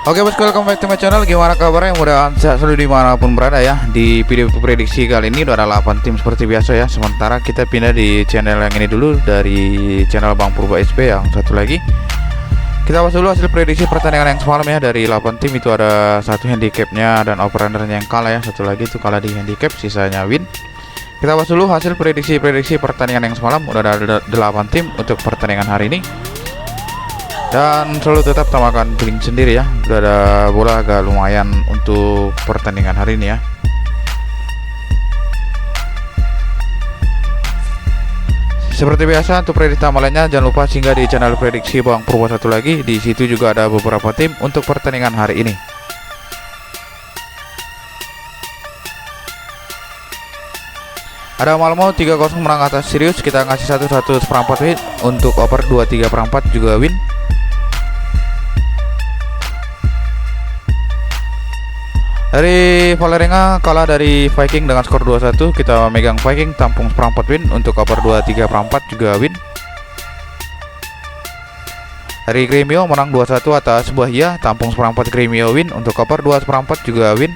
Oke bosku, welcome back to my channel. Gimana kabarnya? Mudah-mudahan sehat selalu dimanapun berada ya. Di video prediksi kali ini udah ada 8 tim seperti biasa ya. Sementara kita pindah di channel yang ini dulu, dari channel Bang Purba SP yang satu lagi. Kita bahas dulu hasil prediksi pertandingan yang semalam ya. Dari 8 tim itu ada satu handicapnya dan over-undernya yang kalah ya. Satu lagi itu kalah di handicap, sisanya win. Kita bahas dulu hasil prediksi pertandingan yang semalam. Udah ada 8 tim untuk pertandingan hari ini. Dan selalu tetap tambahkan link sendiri ya. Udah ada bola agak lumayan untuk pertandingan hari ini ya. Seperti biasa untuk prediksi lainnya jangan lupa singgah di channel prediksi Bang Purba satu lagi. Di situ juga ada beberapa tim untuk pertandingan hari ini. Ada Malmo 3-0 menang atas Sirius, kita ngasih 1-1 seperempat win. Untuk over 2-3/4 juga win. Dari Valerenga kalah dari Viking dengan skor 2-1. Kita megang Viking, tampung seperempat win. Untuk over 2-3/4 juga win. Dari Gremio menang 2-1 atas Bahia, tampung seperempat Gremio win. Untuk over 2/4 juga win.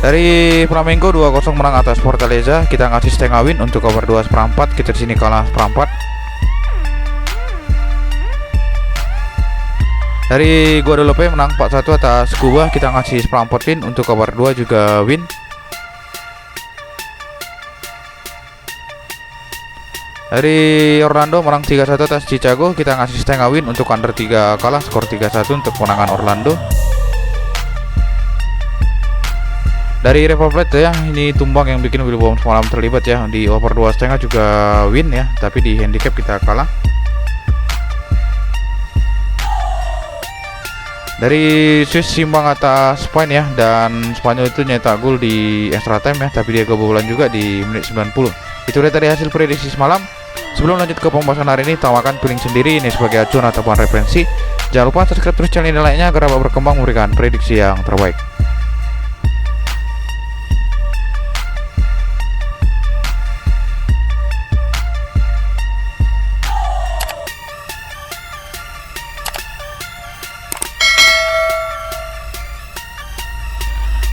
Dari Flamengo 2-0 menang atas Fortaleza, kita ngasih setengah win. Untuk over 2/4, kita sini kalah seperempat. Dari Guadalupe menang 4-1 atas Kuba, kita ngasih seperempat win. Untuk over 2 juga win. Dari Orlando menang 3-1 atas Chicago, kita ngasih setengah win. Untuk under 3 kalah, skor 3-1 untuk kemenangan Orlando. Dari Republic ya, ini tumbang yang bikin Wilbom semalam terlibat ya. Di over 2,5 juga win ya, tapi di handicap kita kalah. Dari Swiss simbang atas Spain ya, dan Spanyol itu nyetak gol di extra time ya, tapi dia kebobolan juga di menit 90. Itu udah tadi hasil prediksi semalam. Sebelum lanjut ke pembahasan hari ini, tambahkan pilih sendiri ini sebagai acuan ataupun referensi. Jangan lupa subscribe terus channel ini lainnya agar dapat berkembang memberikan prediksi yang terbaik.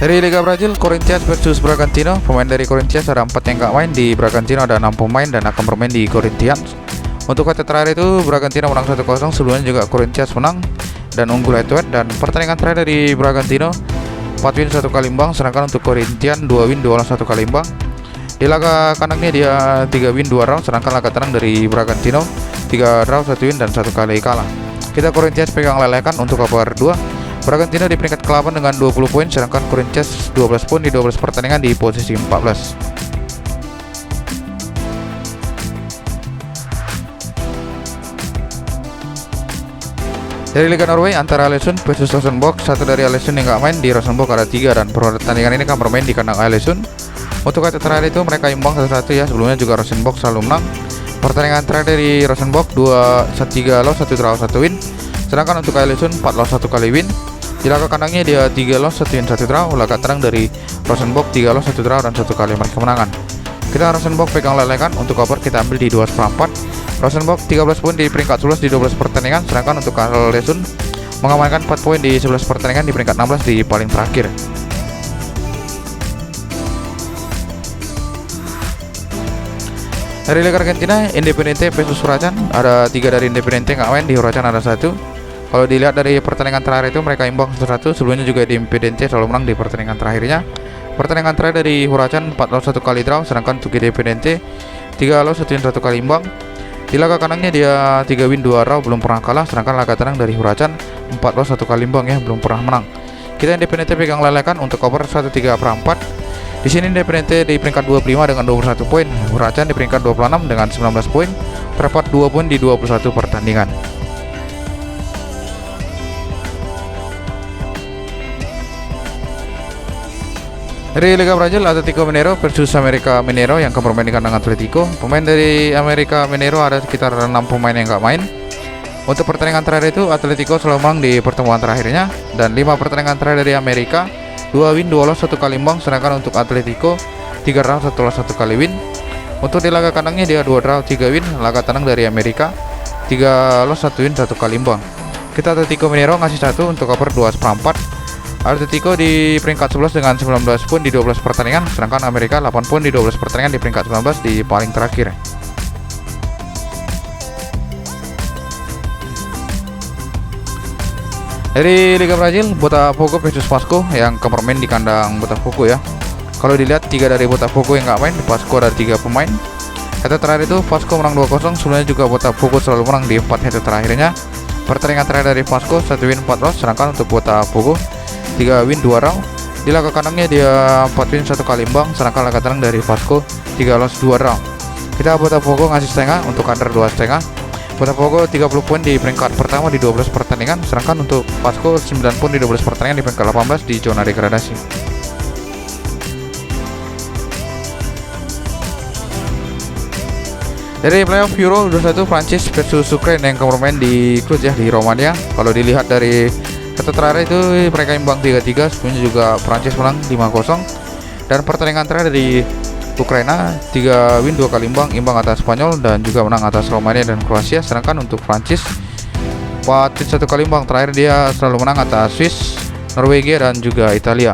Dari Liga Brazil, Corinthians versus Bragantino. Pemain dari Corinthians ada 4 yang gak main. Di Bragantino ada 6 pemain dan akan bermain di Corinthians. Untuk kata terakhir itu Bragantino menang 1-0. Sebelumnya juga Corinthians menang dan unggul head-to-head. Dan pertandingan terakhir dari Bragantino 4 win 1 kali imbang. Sedangkan untuk Corinthians 2 win 2 1 kali imbang. Di laga kandangnya dia 3 win 2 draw. Sedangkan laga tenang dari Bragantino 3 draw 1 win dan 1 kali kalah. Kita Corinthians pegang lelekan untuk over 2. Bragantino di peringkat ke-8 dengan 20 poin, sedangkan Corinthians 12 poin di 12 pertandingan di posisi 14. Dari Liga Norway antara Alesund versus Rosenborg. Satu dari Alesund yang gak main, di Rosenborg ada 3 dan pertandingan ini akan bermain di kandang Alesund. Untuk kata terakhir itu mereka imbang 1-1 ya, sebelumnya juga Rosenborg selalu menang. Pertandingan terakhir dari Rosenborg 3 loss 1 draw 1 win. Sedangkan untuk Alesund 4 loss 1 kali win. Di laga kandangnya dia 3 loss 1 win 1 draw. Laga tenang dari Rosenborg 3 loss 1 draw dan 1 kali meraih kemenangan. Kita Rosenborg pegang lelekan. Untuk over kita ambil di 2/4. Rosenborg 13 poin di peringkat 11 di 12 pertandingan. Sedangkan untuk Alesund mengamankan 4 poin di 11 pertandingan di peringkat 16 di paling terakhir. Dari Liga Argentina, Independiente versus Huracan. Ada 3 dari Independiente nggak main, di Huracan ada 1. Kalau dilihat dari pertandingan terakhir itu mereka imbang 1-1. Sebelumnya juga di Independiente selalu menang di pertandingan terakhirnya. Pertandingan terakhir dari Huracan 4 loss 1 kali draw. Sedangkan untuk Independiente 3 loss 1 win 1 kali imbang. Di laga kandangnya dia 3 win 2 draw, belum pernah kalah. Sedangkan laga tenang dari Huracan 4 loss 1 kali imbang ya, belum pernah menang. Kita Independiente pegang lelekan untuk over 1/3/4. Di sini Independiente di peringkat 25 dengan 21 poin, Huracan di peringkat 26 dengan 19 poin, terdapat 2 poin di 21 pertandingan. Dari Liga Brazil, Atletico Mineiro versus América Mineiro yang akan bermain di kandang Atletico. Pemain dari América Mineiro ada sekitar 6 pemain yang gak main. Untuk pertandingan terakhir itu Atletico selalu menang di pertemuan terakhirnya, dan 5 pertandingan terakhir dari Amerika 2 win 2 loss 1 kali imbang. Sedangkan untuk Atletico 3 draw 1 loss 1 kali win. Untuk di laga kandangnya dia 2 draw 3 win. Laga tenang dari Amerika 3 loss 1 win 1 kali imbang. Kita Atletico Mineiro ngasih 1 untuk cover 2/4. Atletico di peringkat 11 dengan 19 poin di 12 pertandingan, sedangkan Amerika 8 poin di 12 pertandingan di peringkat 19 di paling terakhir. Dari Liga Brazil, Botafogo versus Vasco yang bermain di kandang Botafogo ya. Kalau dilihat 3 dari Botafogo yang nggak main, Vasco ada 3 pemain. Head terakhir itu Vasco menang 2-0, sebelumnya juga Botafogo selalu menang di 4 head terakhirnya. Pertandingan terakhir dari Vasco 1 win 4 loss, sedangkan untuk Botafogo 3 win 2 draw. Di laga kandangnya dia 4 win 1 kali imbang, sedangkan laga tandang dari Vasco 3 loss 2 draw. Kita Botafogo ngasih setengah untuk under 2,5. Botafogo 30 poin di peringkat pertama di 12 pertandingan, sedangkan untuk Vasco 9 poin di 12 pertandingan di peringkat 18 di zona degradasi. Dari playoff Euro 21, Prancis versus Ukraina yang bermain di Cluj ya, di Romania. Kalau dilihat dari kata terakhir itu mereka imbang 3-3, sebelumnya juga Prancis menang 5-0. Dan pertandingan terakhir dari Ukraina 3 win 2 kali imbang atas Spanyol dan juga menang atas Romania dan Kroasia. Sedangkan untuk Prancis 4 win 1 kali imbang terakhir dia selalu menang atas Swiss, Norwegia dan juga Italia.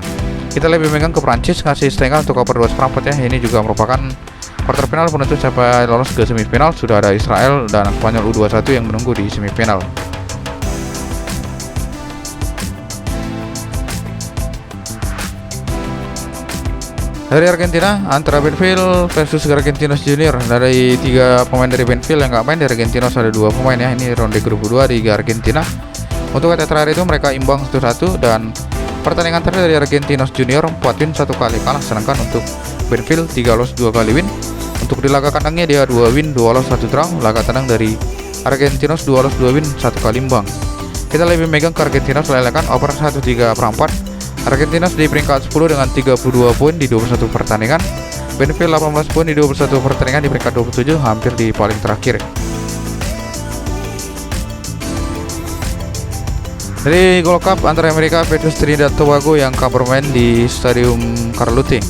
Kita lebih megang ke Prancis ngasih setengah untuk cover 2/4 ya. Ini juga merupakan quarter final penentu siapa lolos ke semifinal. Sudah ada Israel dan Spanyol U21 yang menunggu di semifinal. Dari Argentina, antara Benfield versus Argentinos Junior. Dari 3 pemain dari Benfield yang nggak main, dari Argentinos ada 2 pemain ya. Ini ronde grup 2 di Argentina. Untuk kata terakhir itu mereka imbang 1-1, dan pertandingan terakhir dari Argentinos Junior 4 win 1 kali kalah, sedangkan untuk Benfield 3 loss 2 kali win. Untuk di laga kandangnya dia 2 win 2 loss 1 draw. Laga tandang dari Argentinos 2 loss 2 win 1 kali imbang. Kita lebih megang ke Argentinos lelekan over 1/3. Argentinos di peringkat 10 dengan 32 poin di 21 pertandingan. Benfield 18 poin di 21 pertandingan di peringkat 27, hampir di paling terakhir. Dari Gold Cup antara Amerika versus Trinidad Tobago yang bermain di Stadium Carluti.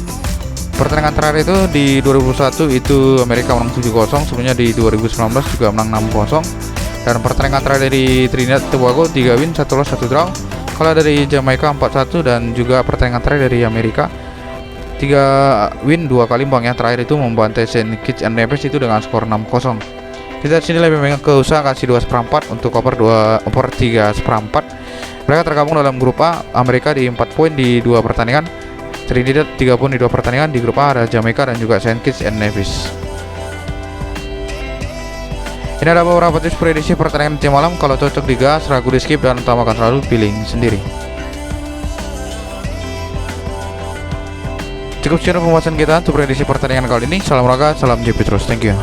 Pertandingan terakhir itu di 2001 itu Amerika menang 7-0, sebelumnya di 2019 juga menang 6-0. Dan pertandingan terakhir dari Trinidad Tobago 3 win 1 loss 1 draw. Kalau dari Jamaika 4-1, dan juga pertandingan terakhir dari Amerika 3 win 2 kali imbang ya. Terakhir itu membantai Saint Kitts and Nevis itu dengan skor 6-0. Kita sini lebih megang ke usaha kasih 2/4 untuk cover 3/4. Mereka tergabung dalam grup A. Amerika di 4 poin di 2 pertandingan, Trinidad 3 poin di 2 pertandingan. Di grup A ada Jamaika dan juga Saint Kitts and Nevis. Ini ada beberapa tips prediksi pertandingan nanti malam. Kalau cocok digas, ragu di skip, dan utamakan selalu pilih sendiri. Cukup sekian pembahasan kita untuk prediksi pertandingan kali ini. Salam olahraga, salam JP terus. Thank you.